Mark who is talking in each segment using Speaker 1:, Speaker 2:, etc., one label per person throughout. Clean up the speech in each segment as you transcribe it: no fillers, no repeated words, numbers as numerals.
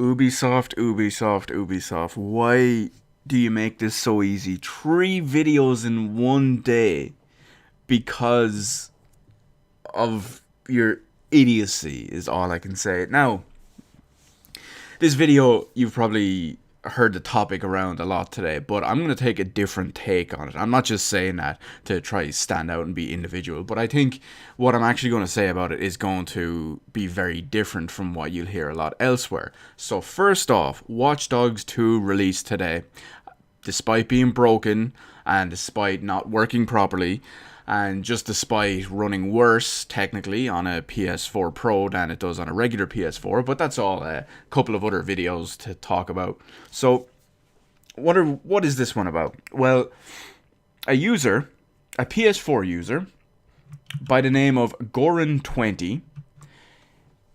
Speaker 1: Ubisoft. Why do you make this so easy? 3 videos in one day because of your idiocy is all I can say. Now, this video, you've probably heard the topic around a lot today, but I'm going to take a different take on it. I'm not just saying that to try to stand out and be individual, but I think what I'm actually going to say about it is going to be very different from what you'll hear a lot elsewhere. So first off, Watch Dogs 2 released today. Despite being broken and despite not working properly, and just despite running worse technically on a PS4 Pro than it does on a regular PS4, but that's all a couple of other videos to talk about. So what is this one about? Well, a PS4 user by the name of Goran20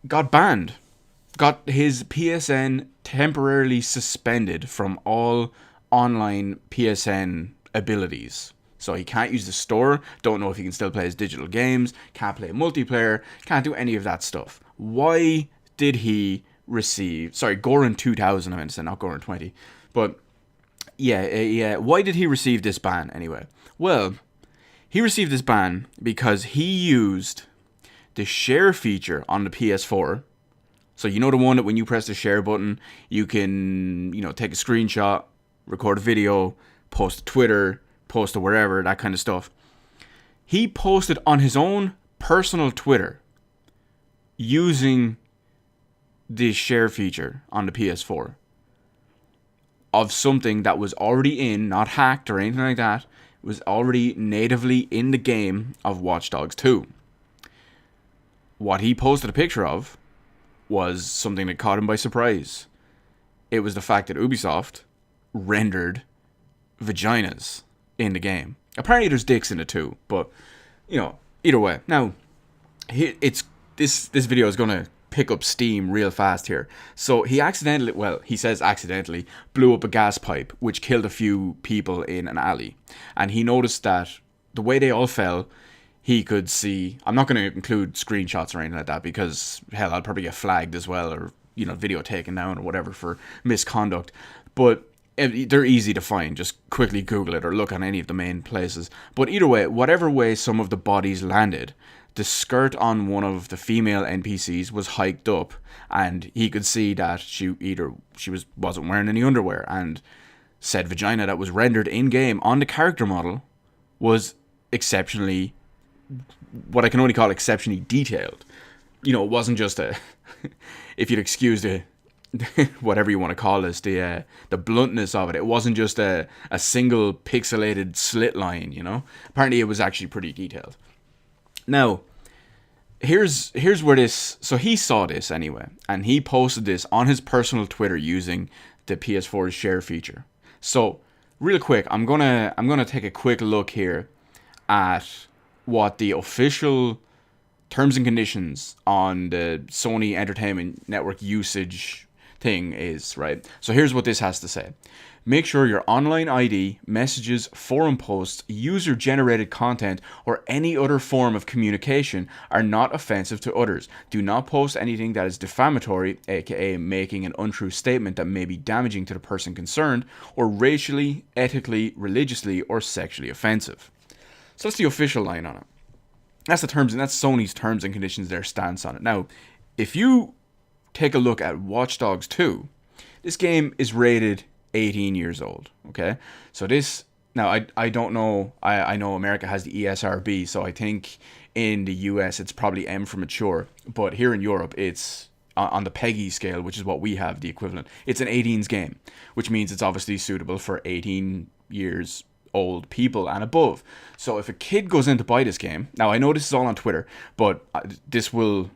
Speaker 1: got banned. Got his PSN temporarily suspended from all online PSN abilities. So he can't use the store, don't know if he can still play his digital games, can't play multiplayer, can't do any of that stuff. Why did he receive... Sorry, Goran 2000, I meant to say, not Goran 20. But, yeah, why did he receive this ban, anyway? Well, he received this ban because he used the share feature on the PS4. So you know the one that when you press the share button, you can, take a screenshot, record a video, post to Twitter, post to wherever, that kind of stuff. He posted on his own personal Twitter using the share feature on the PS4 of something that was already in, not hacked or anything like that, was already natively in the game of Watch Dogs 2. What he posted a picture of was something that caught him by surprise. It was the fact that Ubisoft rendered vaginas in the game. Apparently there's dicks in it too, but either way. Now, this video is gonna pick up steam real fast here. So he accidentally blew up a gas pipe, which killed a few people in an alley, and he noticed that the way they all fell, he could see. I'm not going to include screenshots or anything like that because hell, I'll probably get flagged as well, or video taken down or whatever for misconduct. But they're easy to find. Just quickly Google it or look on any of the main places. But either way, whatever way some of the bodies landed, the skirt on one of the female NPCs was hiked up, and he could see that she wasn't wearing any underwear, and said vagina that was rendered in game on the character model was exceptionally, what I can only call exceptionally detailed. It wasn't just a if you'd excuse the whatever you want to call this, the bluntness of it. It wasn't just a single pixelated slit line, Apparently it was actually pretty detailed. Now, here's where this... So he saw this anyway, and he posted this on his personal Twitter using the PS4's share feature. So, real quick, I'm gonna take a quick look here at what the official terms and conditions on the Sony Entertainment Network usage thing is, right? So here's what this has to say. Make sure your online ID, messages, forum posts, user-generated content, or any other form of communication are not offensive to others. Do not post anything that is defamatory, aka making an untrue statement that may be damaging to the person concerned, or racially, ethically, religiously, or sexually offensive. So that's the official line on it. That's Sony's terms and conditions, their stance on it. Now, if you take a look at Watch Dogs 2, this game is rated 18 years old, okay? So this, now I don't know, I know America has the ESRB, so I think in the US it's probably M for mature, but here in Europe it's on the PEGI scale, which is what we have, the equivalent. It's an 18s game, which means it's obviously suitable for 18 years old people and above. So if a kid goes in to buy this game, now I know this is all on Twitter, but this will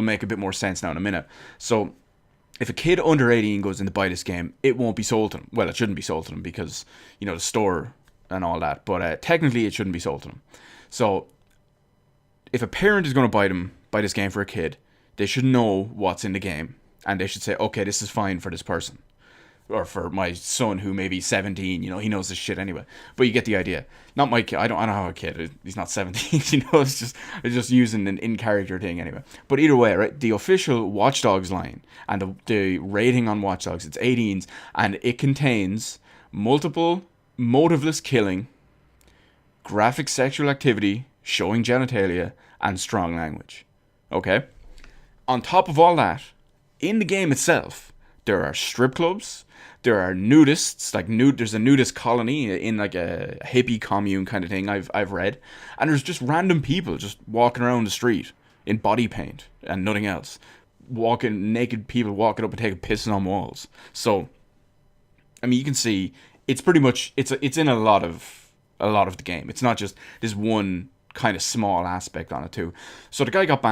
Speaker 1: make a bit more sense now in a minute. So if a kid under 18 goes in to buy this game, it won't be sold to them. Well, it shouldn't be sold to them because, the store and all that. But technically, it shouldn't be sold to them. So if a parent is going to buy this game for a kid, they should know what's in the game. And they should say, okay, this is fine for this person. or for my son who may be 17, he knows this shit anyway. But you get the idea. Not my kid. I don't have a kid. He's not 17. It's just using an in character thing anyway. But either way, right? The official Watch Dogs line and the rating on Watch Dogs, it's 18s, and it contains multiple motiveless killing, graphic sexual activity, showing genitalia, and strong language. Okay? On top of all that, in the game itself, there are strip clubs, there are nudists, there's a nudist colony in like a hippie commune kind of thing I've read, and there's just random people just walking around the street in body paint and nothing else. Naked people walking up and taking pisses on walls. So, I mean, you can see it's pretty much it's in a lot of the game. It's not just this one kind of small aspect on it too. So the guy got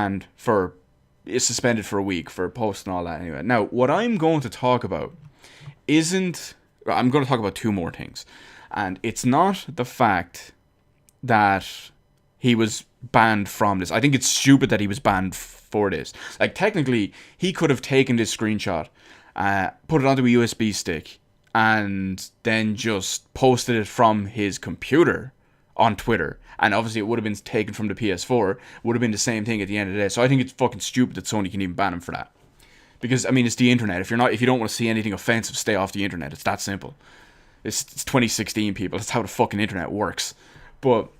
Speaker 1: is suspended for a week for posting all that anyway. Now, what I'm going to talk about I'm going to talk about two more things. And it's not the fact that he was banned from this. I think it's stupid that he was banned for this. Like, technically, he could have taken this screenshot, put it onto a USB stick, and then just posted it from his computer on Twitter. And obviously it would have been taken from the PS4. Would have been the same thing at the end of the day. So I think it's fucking stupid that Sony can even ban him for that. Because, I mean, it's the internet. If you don't want to see anything offensive, stay off the internet. It's that simple. It's 2016, people. That's how the fucking internet works. But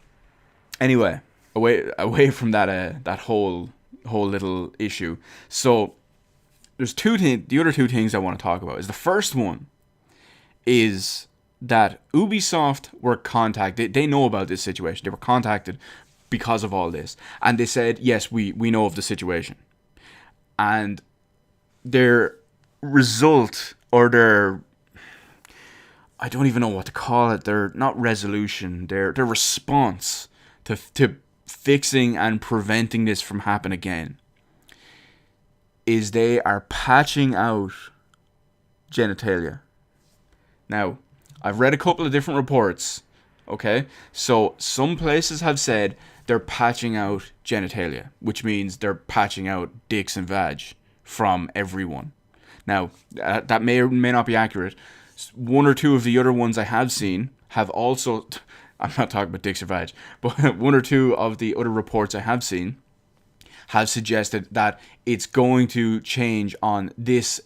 Speaker 1: anyway, away from that whole little issue. So there's the other two things I want to talk about. Is the first one is that Ubisoft were contacted. They know about this situation. They were contacted because of all this, and they said, yes, we know of the situation. And their result, or their, I don't even know what to call it, their, not resolution, their response to fixing and preventing this from happening again, is they are patching out genitalia. Now, I've read a couple of different reports, okay? So, some places have said they're patching out genitalia, which means they're patching out dicks and vag from everyone. Now, that may or may not be accurate. One or two of the other ones I have seen have also, I'm not talking about dicks or vag, but one or two of the other reports I have seen have suggested that it's going to change on this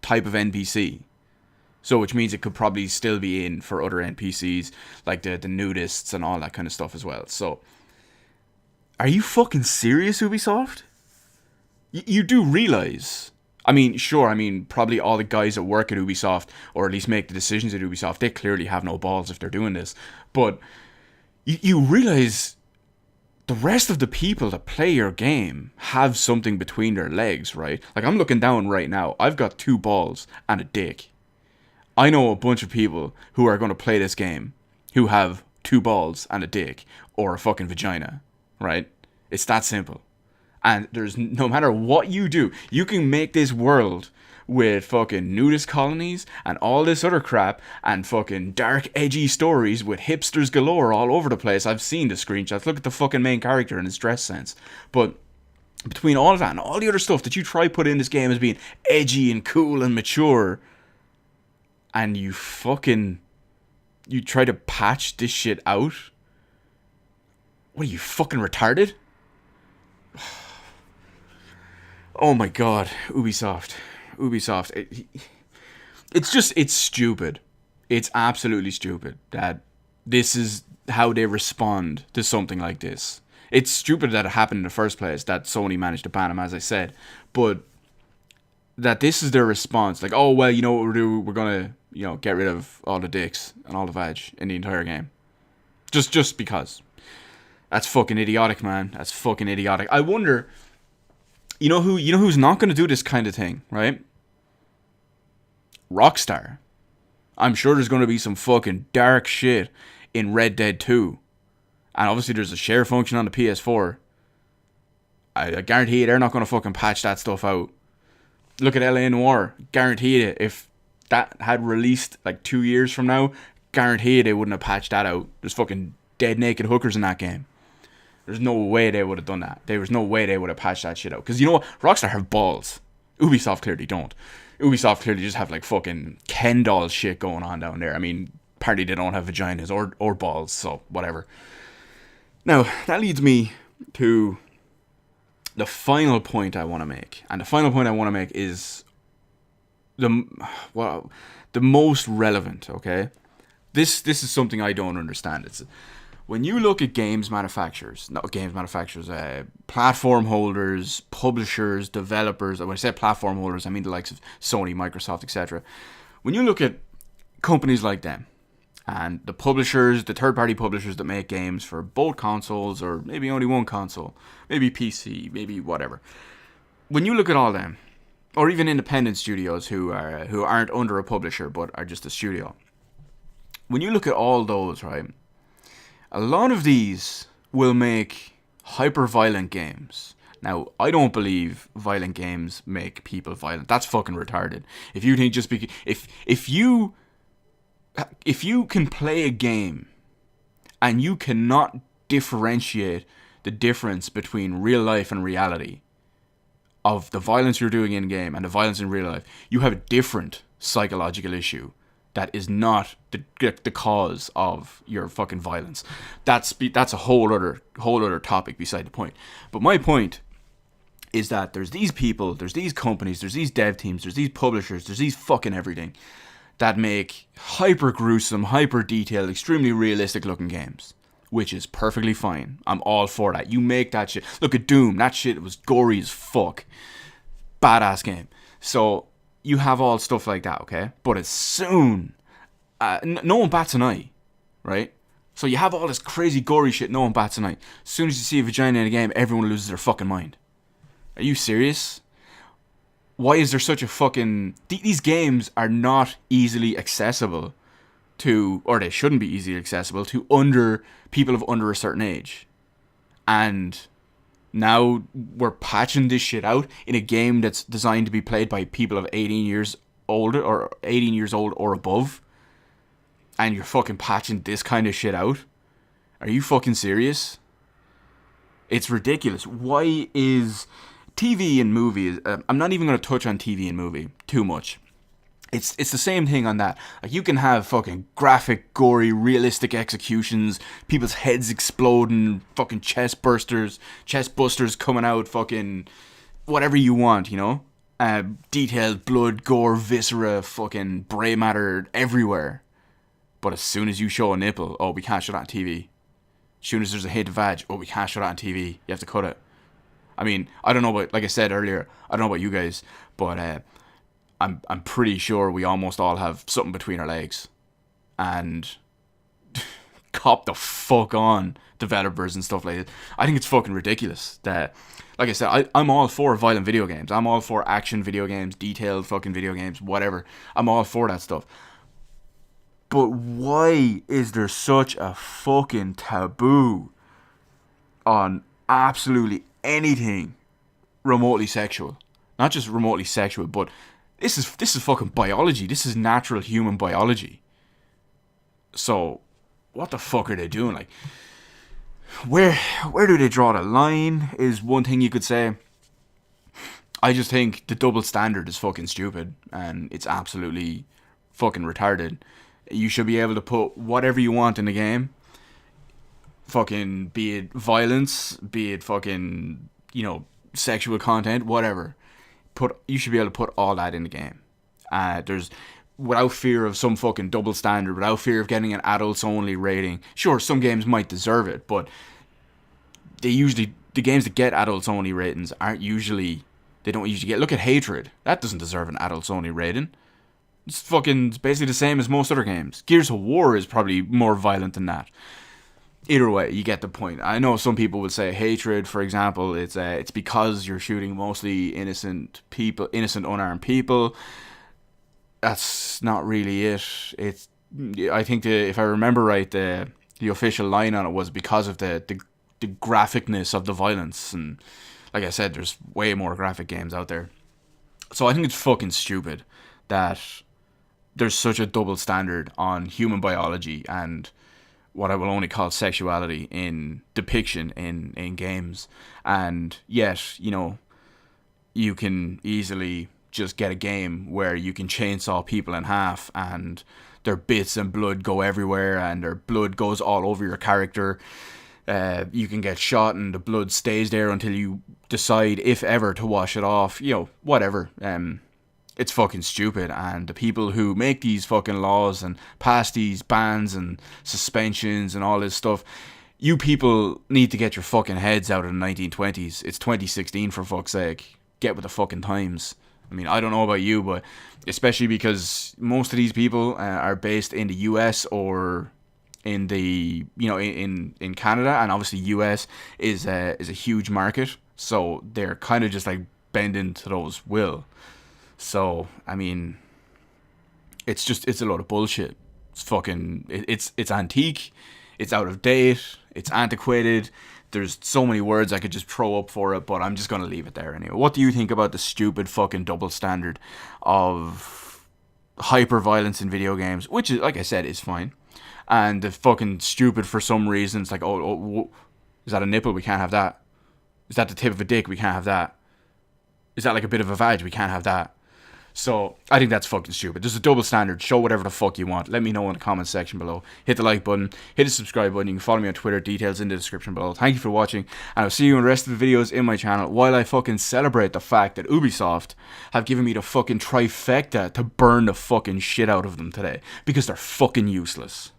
Speaker 1: type of NPC. So, which means it could probably still be in for other NPCs, like the nudists and all that kind of stuff as well. So, are you fucking serious, Ubisoft? You do realize, I mean, sure, probably all the guys that work at Ubisoft, or at least make the decisions at Ubisoft, they clearly have no balls if they're doing this. But you realize the rest of the people that play your game have something between their legs, right? Like, I'm looking down right now. I've got 2 balls and a dick. I know a bunch of people who are going to play this game who have 2 balls and a dick, or a fucking vagina, right? It's that simple. And there's, no matter what you do, you can make this world with fucking nudist colonies and all this other crap and fucking dark, edgy stories with hipsters galore all over the place. I've seen the screenshots. Look at the fucking main character and his dress sense. But between all of that and all the other stuff that you try put in this game as being edgy and cool and mature, and you try to patch this shit out? What are you, fucking retarded? Oh my god, Ubisoft. It's stupid. It's absolutely stupid that this is how they respond to something like this. It's stupid that it happened in the first place, that Sony managed to ban him, as I said. But that this is their response. Like, oh, well, you know what we'll do? We're going to, get rid of all the dicks and all the vag in the entire game. Just because. That's fucking idiotic, man. That's fucking idiotic. I wonder, who's not going to do this kind of thing, right? Rockstar. I'm sure there's going to be some fucking dark shit in Red Dead 2. And obviously there's a share function on the PS4. I guarantee you they're not going to fucking patch that stuff out. Look at LA Noire. Guarantee it. If that had released like 2 years from now, guarantee they wouldn't have patched that out. There's fucking dead naked hookers in that game. There's no way they would have done that. There was no way they would have patched that shit out. Because you know what? Rockstar have balls. Ubisoft clearly don't. Ubisoft clearly just have like fucking Ken doll shit going on down there. I mean, apparently they don't have vaginas or balls, so whatever. Now, that leads me to the final point I want to make. And the final point I want to make is the the most relevant, okay? This is something I don't understand. It's when you look at platform holders, publishers, developers. When I say platform holders, I mean the likes of Sony, Microsoft, etc. When you look at companies like them and the publishers, the third-party publishers that make games for both consoles or maybe only one console, maybe PC, maybe whatever. When you look at all them, or even independent studios who aren't under a publisher but are just a studio. When you look at all those, right, a lot of these will make hyper-violent games. Now, I don't believe violent games make people violent. That's fucking retarded. If you think if you can play a game and you cannot differentiate the difference between real life and reality of the violence you're doing in game and the violence in real life, you have a different psychological issue that is not the cause of your fucking violence. That's a whole other topic beside the point. But my point is that there's these people, there's these companies, there's these dev teams, there's these publishers, there's these fucking everything that make hyper gruesome, hyper detailed, extremely realistic looking games, which is perfectly fine. I'm all for that. You make that shit. Look at Doom. That shit was gory as fuck. Badass game. So you have all stuff like that, okay? But as soon... no one bats an eye, right? So you have all this crazy gory shit, no one bats an eye. As soon as you see a vagina in a game, everyone loses their fucking mind. Are you serious? Why is there such a fucking... These games are not easily accessible to... Or they shouldn't be easily accessible to people of under a certain age. And... now we're patching this shit out in a game that's designed to be played by people of 18 years old or above. And you're fucking patching this kind of shit out? Are you fucking serious? It's ridiculous. Why is TV and movies... I'm not even going to touch on TV and movie too much. It's the same thing on that. Like, you can have fucking graphic, gory, realistic executions, people's heads exploding, fucking chest busters coming out, fucking whatever you want, you know? Detailed blood, gore, viscera, fucking brain matter everywhere. But as soon as you show a nipple, oh, we can't show that on TV. As soon as there's a hit of vag, oh, we can't show that on TV. You have to cut it. I mean, I don't know about, like I said earlier, I don't know about you guys, but I'm pretty sure we almost all have something between our legs. And cop the fuck on, developers and stuff like that. I think it's fucking ridiculous that, like I said, I'm all for violent video games. I'm all for action video games, detailed fucking video games, whatever. I'm all for that stuff. But why is there such a fucking taboo on absolutely anything remotely sexual? Not just remotely sexual, but this is fucking biology. This is natural human biology. So, what the fuck are they doing? Like, where do they draw the line is one thing you could say. I just think the double standard is fucking stupid, and it's absolutely fucking retarded. You should be able to put whatever you want in the game. Fucking, be it violence, be it fucking, you know, sexual content, whatever. You should be able to put all that in the game. Without fear of some fucking double standard, without fear of getting an adults only rating. Sure, some games might deserve it, but the games that get adults only ratings they don't usually get. Look at Hatred. That doesn't deserve an adults only rating. It's basically the same as most other games. Gears of War is probably more violent than that. Either way, you get the point. I know some people would say Hatred, for example, it's because you're shooting mostly innocent unarmed people. That's not really it. I think if I remember right, the official line on it was because of the graphicness of the violence. And like I said, there's way more graphic games out there. So I think it's fucking stupid that there's such a double standard on human biology and what I will only call sexuality in depiction in games. And yet, you know, you can easily just get a game where you can chainsaw people in half and their bits and blood go everywhere and their blood goes all over your character. You can get shot and the blood stays there until you decide, if ever, to wash it off. Whatever. It's fucking stupid, and the people who make these fucking laws and pass these bans and suspensions and all this stuff, you people need to get your fucking heads out of the 1920s. It's 2016, for fuck's sake. Get with the fucking times. I mean, I don't know about you, but especially because most of these people are based in the US or in the in Canada, and obviously US is a huge market, so they're kind of just like bending to those will. So I mean, it's a load of bullshit. It's antique, it's out of date, it's antiquated. There's so many words I could just throw up for it, but I'm just gonna leave it there anyway. What do you think about the stupid fucking double standard of hyper violence in video games, which is, like I said, is fine, and the fucking stupid for some reason? It's like, is that a nipple? We can't have that. Is that the tip of a dick? We can't have that. Is that like a bit of a vag? We can't have that. So I think that's fucking stupid. There's a double standard. Show whatever the fuck you want. Let me know in the comments section below. Hit the like button. Hit the subscribe button. You can follow me on Twitter. Details in the description below. Thank you for watching. And I'll see you in the rest of the videos in my channel while I fucking celebrate the fact that Ubisoft have given me the fucking trifecta to burn the fucking shit out of them today. Because they're fucking useless.